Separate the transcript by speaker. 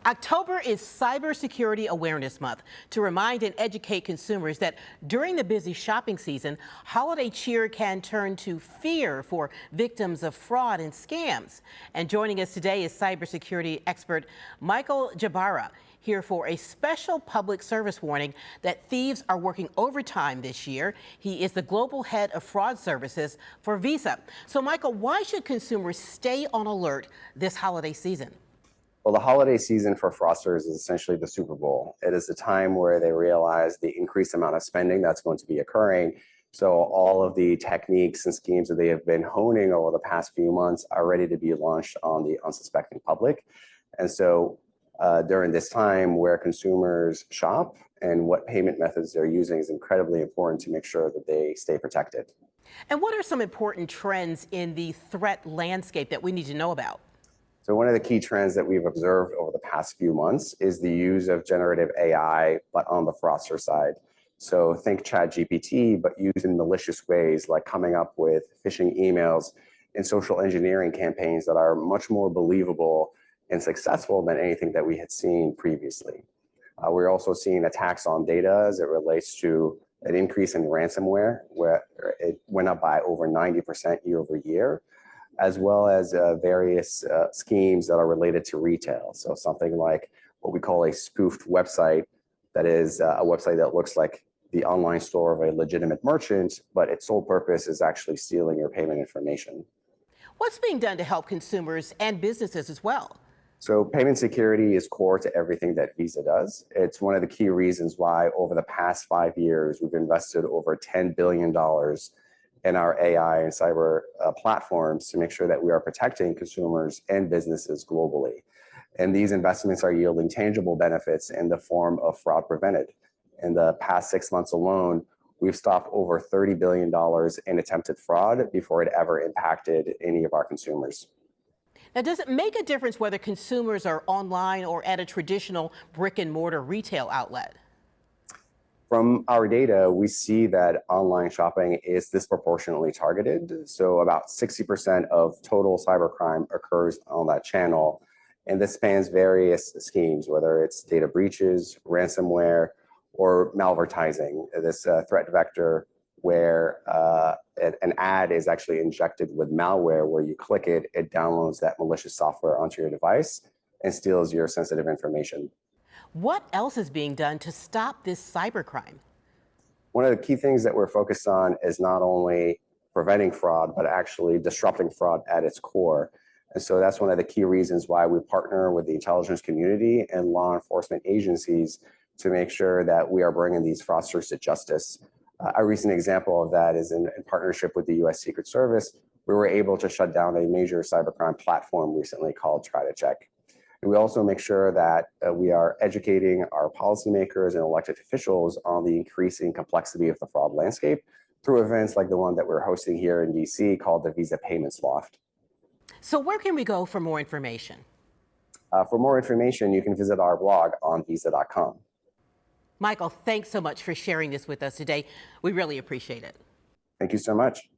Speaker 1: October is Cybersecurity Awareness Month to remind and educate consumers that during the busy shopping season, holiday cheer can turn to fear for victims of fraud and scams. And joining us today is cybersecurity expert Michael Jabbara, here for a special public service warning that thieves are working overtime this year. He is the global head of fraud services for Visa. So Michael, why should consumers stay on alert this holiday season?
Speaker 2: Well, the holiday season for fraudsters is essentially the Super Bowl. It is the time where they realize the increased amount of spending that's going to be occurring. So all of the techniques and schemes that they have been honing over the past few months are ready to be launched on the unsuspecting public. And so during this time where consumers shop and what payment methods they're using is incredibly important to make sure that they stay protected.
Speaker 1: And what are some important trends in the threat landscape that we need to know about?
Speaker 2: So one of the key trends that we've observed over the past few months is the use of generative AI, but on the fraudster side. So think ChatGPT, but used in malicious ways, like coming up with phishing emails and social engineering campaigns that are much more believable and successful than anything that we had seen previously. We're also seeing attacks on data as it relates to an increase in ransomware, where it went up by over 90% year over year, as well as various schemes that are related to retail. So something like what we call a spoofed website, that is a website that looks like the online store of a legitimate merchant, but its sole purpose is actually stealing your payment information.
Speaker 1: What's being done to help consumers and businesses as well?
Speaker 2: So payment security is core to everything that Visa does. It's one of the key reasons why over the past 5 years, we've invested over $10 billion in our AI and cyber platforms to make sure that we are protecting consumers and businesses globally. And these investments are yielding tangible benefits in the form of fraud prevented. In the past 6 months alone, we've stopped over $30 billion in attempted fraud before it ever impacted any of our consumers.
Speaker 1: Now, does it make a difference whether consumers are online or at a traditional brick and mortar retail outlet?
Speaker 2: From our data, we see that online shopping is disproportionately targeted. So about 60% of total cybercrime occurs on that channel. And this spans various schemes, whether it's data breaches, ransomware, or malvertising. This threat vector where an ad is actually injected with malware, where you click it, it downloads that malicious software onto your device and steals your sensitive information.
Speaker 1: What else is being done to stop this cybercrime?
Speaker 2: One of the key things that we're focused on is not only preventing fraud, but actually disrupting fraud at its core. And so that's one of the key reasons why we partner with the intelligence community and law enforcement agencies to make sure that we are bringing these fraudsters to justice. A recent example of that is in partnership with the U.S. Secret Service. We were able to shut down a major cybercrime platform recently called Try to Check. And we also make sure that we are educating our policymakers and elected officials on the increasing complexity of the fraud landscape through events like the one that we're hosting here in DC called the Visa Payments Loft.
Speaker 1: So where can we go for more information?
Speaker 2: For more information, you can visit our blog on visa.com.
Speaker 1: Michael, thanks so much for sharing this with us today. We really appreciate it.
Speaker 2: Thank you so much.